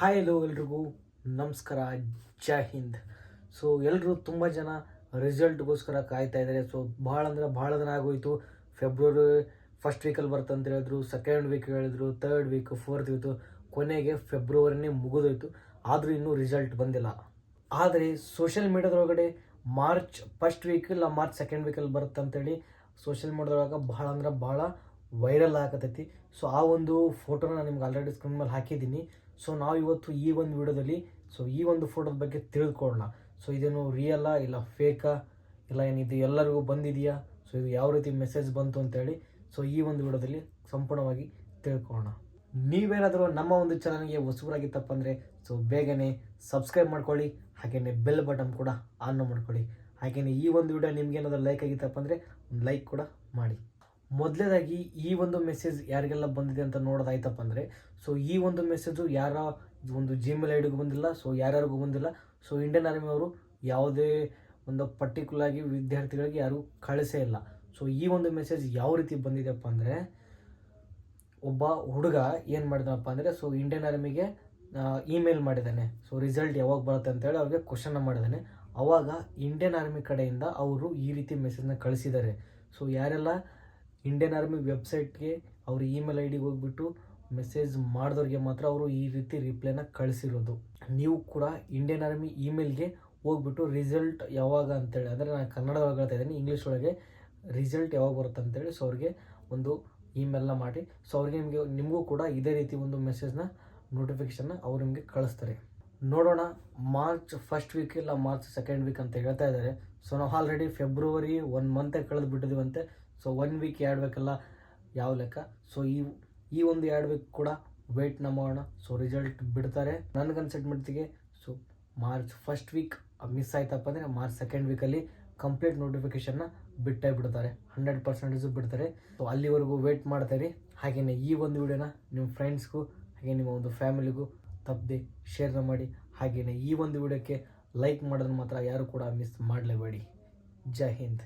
Hi hello ಎಲ್ರಿಗೂ ನಮಸ್ಕಾರ, ಜೈ Hind. So ಎಲ್ಲರೂ ತುಂಬ ಜನ ರಿಸಲ್ಟ್ಗೋಸ್ಕರ ಕಾಯ್ತಾ ಇದ್ದಾರೆ. ಸೊ ಭಾಳ ದಿನ ಆಗೋಯಿತು. ಫೆಬ್ರವರಿ ಫಸ್ಟ್ ವೀಕಲ್ಲಿ ಬರ್ತಂತ ಹೇಳಿದ್ರು, ಸೆಕೆಂಡ್ ವೀಕ್ ಹೇಳಿದ್ರು, ಥರ್ಡ್ ವೀಕ್, ಫೋರ್ತ್ ವೀಕು, ಕೊನೆಗೆ ಫೆಬ್ರವರಿನೇ ಮುಗಿದೋಯ್ತು. ಆದರೂ ಇನ್ನೂ ರಿಸಲ್ಟ್ ಬಂದಿಲ್ಲ. ಆದರೆ ಸೋಷಿಯಲ್ ಮೀಡಿಯಾದೊಳಗಡೆ ಮಾರ್ಚ್ ಫಸ್ಟ್ ವೀಕ್ ಇಲ್ಲ ಮಾರ್ಚ್ ಸೆಕೆಂಡ್ ವೀಕಲ್ಲಿ ಬರುತ್ತೆ ಅಂತೇಳಿ ಸೋಷಿಯಲ್ ಮೀಡಿಯಾದೊಳಗೆ ಭಾಳ ವೈರಲ್ ಆಗತೈತಿ. ಸೊ ಆ ಒಂದು ಫೋಟೋನ ನಾನು ನಿಮ್ಗೆ ಆಲ್ರೆಡಿ ಸ್ಕ್ರೀನ್ ಮೇಲೆ ಹಾಕಿದ್ದೀನಿ. ಸೊ ನಾವು ಇವತ್ತು ಈ ಒಂದು ವಿಡಿಯೋದಲ್ಲಿ ಈ ಒಂದು ಫೋಟೋದ ಬಗ್ಗೆ ತಿಳ್ಕೊಳ್ಳೋಣ. ಸೊ ಇದೇನು ರಿಯಲ್ಲಾ ಇಲ್ಲ ಫೇಕಾ, ಇಲ್ಲ ಏನಿದು ಎಲ್ಲರಿಗೂ ಬಂದಿದೆಯಾ, ಸೊ ಇದು ಯಾವ ರೀತಿ ಮೆಸೇಜ್ ಬಂತು ಅಂತೇಳಿ ಈ ಒಂದು ವಿಡಿಯೋದಲ್ಲಿ ಸಂಪೂರ್ಣವಾಗಿ ತಿಳ್ಕೊಳ್ಳೋಣ. ನೀವೇನಾದರೂ ನಮ್ಮ ಒಂದು ಚಾನಲ್ಗೆ ಹೊಸಬರಾಗಿತ್ತಪ್ಪ ಅಂದರೆ ಬೇಗನೆ ಸಬ್ಸ್ಕ್ರೈಬ್ ಮಾಡ್ಕೊಳ್ಳಿ, ಹಾಗೆಯೇ ಬೆಲ್ ಬಟನ್ ಕೂಡ ಆನ್ ಮಾಡ್ಕೊಳ್ಳಿ. ಹಾಗೆಯೇ ಈ ಒಂದು ವಿಡಿಯೋ ನಿಮ್ಗೇನಾದರೂ ಲೈಕ್ ಆಗಿತ್ತಪ್ಪ ಅಂದರೆ ಒಂದು ಲೈಕ್ ಕೂಡ ಮಾಡಿ. ಮೊದಲನೇದಾಗಿ ಈ ಒಂದು ಮೆಸೇಜ್ ಯಾರಿಗೆಲ್ಲ ಬಂದಿದೆ ಅಂತ ನೋಡೋದಾಯ್ತಪ್ಪ ಅಂದರೆ ಈ ಒಂದು ಮೆಸೇಜು ಯಾರ ಒಂದು ಜಿಮೇಲ್ ಐಡಿಗೂ ಬಂದಿಲ್ಲ, ಯಾರ್ಯಾರಿಗೂ ಬಂದಿಲ್ಲ. ಇಂಡಿಯನ್ ಆರ್ಮಿ ಅವರು ಯಾವುದೇ ಒಂದು ಪರ್ಟಿಕ್ಯುಲರ್ಗಿ ವಿದ್ಯಾರ್ಥಿಗಳಿಗೆ ಯಾರೂ ಕಳಿಸೇ ಇಲ್ಲ. ಈ ಒಂದು ಮೆಸೇಜ್ ಯಾವ ರೀತಿ ಬಂದಿದೆಯಪ್ಪ ಅಂದರೆ, ಒಬ್ಬ ಹುಡುಗ ಏನು ಮಾಡಿದನಪ್ಪ ಅಂದರೆ ಇಂಡಿಯನ್ ಆರ್ಮಿಗೆ ಇಮೇಲ್ ಮಾಡಿದ್ದಾನೆ. ರಿಸಲ್ಟ್ ಯಾವಾಗ ಬರುತ್ತೆ ಅಂತೇಳಿ ಅವ್ರಿಗೆ ಕ್ವಶನ್ನ ಮಾಡಿದ್ದಾನೆ. ಆವಾಗ ಇಂಡಿಯನ್ ಆರ್ಮಿ ಕಡೆಯಿಂದ ಅವರು ಈ ರೀತಿ ಮೆಸೇಜ್ನ ಕಳಿಸಿದ್ದಾರೆ. ಯಾರೆಲ್ಲ ಇಂಡಿಯನ್ ಆರ್ಮಿ ವೆಬ್ಸೈಟ್ಗೆ ಅವ್ರ ಇಮೇಲ್ ಐಡಿಗೆ ಹೋಗ್ಬಿಟ್ಟು ಮೆಸೇಜ್ ಮಾಡಿದವ್ರಿಗೆ ಮಾತ್ರ ಅವರು ಈ ರೀತಿ ರಿಪ್ಲೈನ ಕಳಿಸಿರೋದು. ನೀವು ಕೂಡ ಇಂಡಿಯನ್ ಆರ್ಮಿ ಇಮೇಲ್ಗೆ ಹೋಗ್ಬಿಟ್ಟು ರಿಸಲ್ಟ್ ಯಾವಾಗ ಅಂತೇಳಿ, ಅಂದರೆ ನಾನು ಕನ್ನಡದೊಳಗೆ ಹೇಳ್ತಾ ಇದ್ದೀನಿ, ಇಂಗ್ಲೀಷ್ ಒಳಗೆ ರಿಸಲ್ಟ್ ಯಾವಾಗ ಬರುತ್ತೆ ಅಂತೇಳಿ ಅವ್ರಿಗೆ ಒಂದು ಇಮೇಲ್ನ ಮಾಡಿ ಅವ್ರಿಗೆ ನಿಮಗೂ ಕೂಡ ಇದೇ ರೀತಿ ಒಂದು ಮೆಸೇಜ್ನ ನೋಟಿಫಿಕೇಶನ್ನ ಅವ್ರು ನಿಮಗೆ ಕಳಿಸ್ತಾರೆ. ನೋಡೋಣ, ಮಾರ್ಚ್ ಫಸ್ಟ್ ವೀಕ್ ಇಲ್ಲ ಮಾರ್ಚ್ ಸೆಕೆಂಡ್ ವೀಕ್ ಅಂತ ಹೇಳ್ತಾ ಇದ್ದಾರೆ. ನಾವು ಆಲ್ರೆಡಿ ಫೆಬ್ರವರಿ 1 ಮಂತೇ ಕಳೆದು ಬಿಟ್ಟಿದ್ದೀವಂತೆ. 1 ವೀಕ್ 2 ವೀಕೆಲ್ಲ ಯಾವ ಲೆಕ್ಕ. ಈ ಒಂದು 2 ವೀಕ್ ಕೂಡ ವೆಯ್ಟ್ನ ಮಾಡೋಣ. ರಿಸಲ್ಟ್ ಬಿಡ್ತಾರೆ. ನನಗನ್ಸಿಟ್ಮೆಂಟ್ಗೆ ಮಾರ್ಚ್ ಫಸ್ಟ್ ವೀಕ್ ಮಿಸ್ ಆಯ್ತಪ್ಪ ಅಂದರೆ ಮಾರ್ಚ್ ಸೆಕೆಂಡ್ ವೀಕಲ್ಲಿ ಕಂಪ್ಲೀಟ್ ನೋಟಿಫಿಕೇಶನ್ನ ಬಿಟ್ಟೇ ಬಿಡ್ತಾರೆ, 100% ಬಿಡ್ತಾರೆ. ಅಲ್ಲಿವರೆಗೂ ವೆಯ್ಟ್ ಮಾಡ್ತಾರೆ. ಹಾಗೆಯೇ ಈ ಒಂದು ವಿಡಿಯೋನ ನಿಮ್ಮ ಫ್ರೆಂಡ್ಸ್ಗೂ ಹಾಗೆ ನಿಮ್ಮ ಒಂದು ಫ್ಯಾಮಿಲಿಗೂ ತಪ್ಪದೆ ಶೇರ್ನ ಮಾಡಿ. ಹಾಗೆಯೇ ಈ ಒಂದು ವಿಡಿಯೋಕ್ಕೆ ಲೈಕ್ ಮಾಡೋದನ್ನು ಮಾತ್ರ ಯಾರು ಕೂಡ ಮಿಸ್ ಮಾಡಲೇಬೇಡಿ. ಜೈ ಹಿಂದ್.